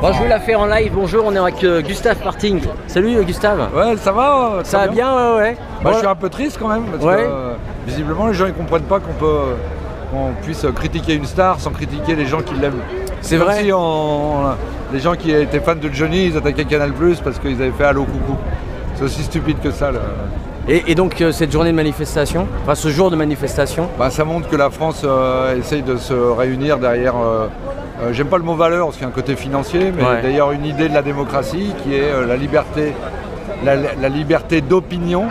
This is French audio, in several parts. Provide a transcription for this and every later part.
Bon, je vais la faire en live. Bonjour, on est avec Gustave Parting. Salut Gustave. Ouais, ça va. Ça va bien, ouais. Moi, je suis un peu triste quand même parce que visiblement les gens ils comprennent pas qu'on puisse critiquer une star sans critiquer les gens qui l'aiment. C'est vrai. Si les gens qui étaient fans de Johnny, ils attaquaient Canal+ parce qu'ils avaient fait Allô Coucou. C'est aussi stupide que ça. Là. Et donc cette journée de manifestation, enfin ce jour de manifestation, ça montre que la France essaye de se réunir derrière. J'aime pas le mot valeur parce qu'il y a un côté financier, mais d'ailleurs une idée de la démocratie qui est la liberté. La liberté d'opinion,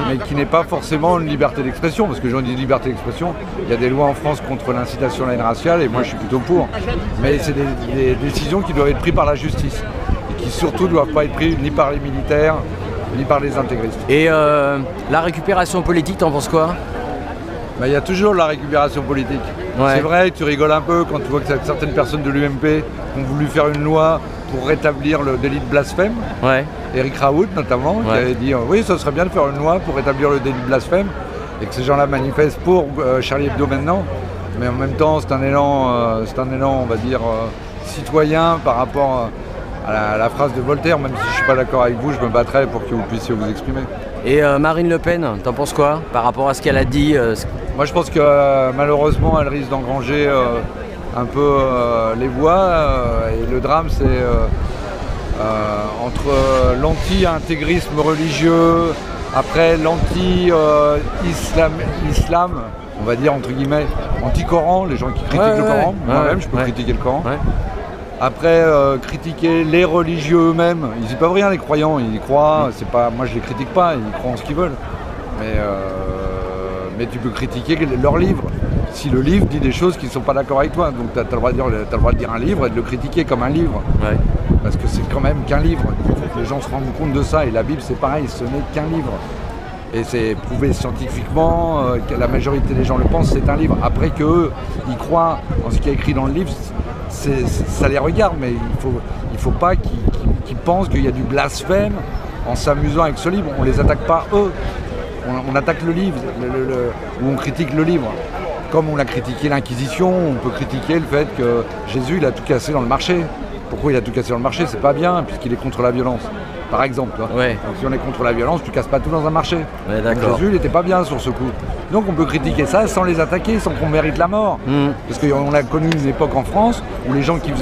mais qui n'est pas forcément une liberté d'expression, parce que quand on dit liberté d'expression, il y a des lois en France contre l'incitation à la haine raciale, et moi je suis plutôt pour. Mais c'est des décisions qui doivent être prises par la justice, et qui surtout ne doivent pas être prises ni par les militaires, ni par les intégristes. Et la récupération politique, t'en penses quoi ? Il y a toujours la récupération politique. C'est vrai que tu rigoles un peu quand tu vois que certaines personnes de l'UMP ont voulu faire une loi pour rétablir le délit de blasphème. Éric Raoult notamment, qui avait dit oui, ça serait bien de faire une loi pour rétablir le délit de blasphème, et que ces gens-là manifestent pour Charlie Hebdo maintenant. Mais en même temps, c'est un élan, on va dire, citoyen par rapport à la phrase de Voltaire. Même si je ne suis pas d'accord avec vous, je me battrai pour que vous puissiez vous exprimer. Et Marine Le Pen, t'en penses quoi par rapport à ce qu'elle a dit Moi, je pense que malheureusement, elle risque d'engranger un peu les voix. Et le drame, c'est entre l'anti-intégrisme religieux, après l'anti-islam, on va dire entre guillemets, anti-Coran, les gens qui critiquent le Coran. Moi-même, je peux critiquer le Coran. Après, critiquer les religieux eux-mêmes, ils n'y peuvent rien, les croyants, ils y croient, c'est pas, moi je les critique pas, ils croient en ce qu'ils veulent. Mais tu peux critiquer leur livre, si le livre dit des choses qui ne sont pas d'accord avec toi. Donc tu as le droit de dire un livre et de le critiquer comme un livre. Parce que c'est quand même qu'un livre, il faut que les gens se rendent compte de ça, et la Bible c'est pareil, ce n'est qu'un livre. Et c'est prouvé scientifiquement, que la majorité des gens le pensent, c'est un livre. Après qu'eux, ils croient en ce qui est écrit dans le livre, ça les regarde, mais il faut pas qu'ils pensent qu'il y a du blasphème en s'amusant avec ce livre. On les attaque pas eux, on attaque le livre, ou on critique le livre. Comme on a critiqué l'Inquisition, on peut critiquer le fait que Jésus il a tout cassé dans le marché. Pourquoi il a tout cassé dans le marché? C'est pas bien, puisqu'il est contre la violence. Par exemple, donc si on est contre la violence, tu casses pas tout dans un marché. Donc Jésus, il n'était pas bien sur ce coup. Donc on peut critiquer ça sans les attaquer, sans qu'on mérite la mort. Parce qu'on a connu une époque en France où les gens qui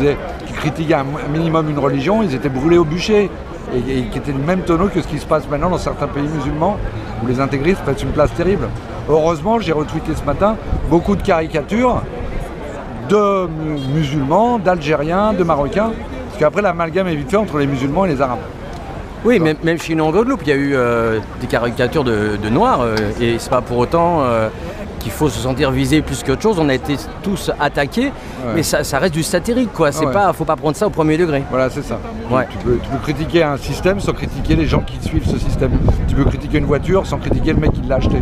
critiquaient un minimum une religion, ils étaient brûlés au bûcher. Et qui étaient du même tonneau que ce qui se passe maintenant dans certains pays musulmans, où les intégristes prennent une place terrible. Heureusement, j'ai retweeté ce matin beaucoup de caricatures de musulmans, d'Algériens, de Marocains, parce qu'après l'amalgame est vite fait entre les musulmans et les Arabes. Oui, même chez nous en Guadeloupe, il y a eu des caricatures de noirs, et c'est pas pour autant qu'il faut se sentir visé plus qu'autre chose. On a été tous attaqués, mais ça reste du satirique, quoi. C'est pas, faut pas prendre ça au premier degré. Voilà, c'est ça. Tu peux critiquer un système sans critiquer les gens qui suivent ce système. Tu peux critiquer une voiture sans critiquer le mec qui l'a acheté.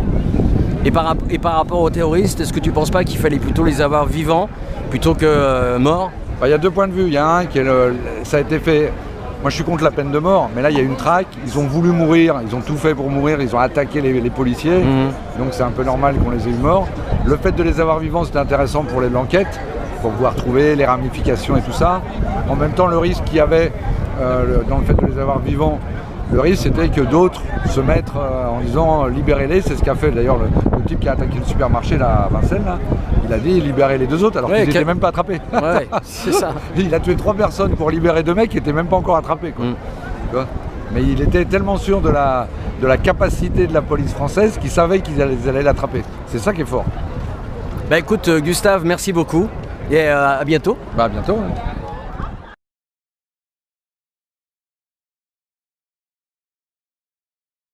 Et par rapport aux terroristes, est-ce que tu penses pas qu'il fallait plutôt les avoir vivants plutôt que morts? Il y a deux points de vue. Il y a un qui est ça a été fait. Moi je suis contre la peine de mort, mais là il y a une traque, ils ont voulu mourir, ils ont tout fait pour mourir, ils ont attaqué les policiers, donc c'est un peu normal qu'on les ait eu morts. Le fait de les avoir vivants c'était intéressant pour l'enquête, pour pouvoir trouver les ramifications et tout ça. En même temps le risque qu'il y avait dans le fait de les avoir vivants, le risque c'était que d'autres se mettent en disant libérez-les, c'est ce qu'a fait d'ailleurs le type qui a attaqué le supermarché là, à Vincennes, là. Il a dit libérer les deux autres alors qu'ils n'étaient même pas attrapés. C'est ça. Il a tué 3 personnes pour libérer 2 mecs qui n'étaient même pas encore attrapés. Quoi. Mais il était tellement sûr de la capacité de la police française qu'il savait qu'ils allaient l'attraper. C'est ça qui est fort. Écoute Gustave, merci beaucoup et à bientôt. À bientôt.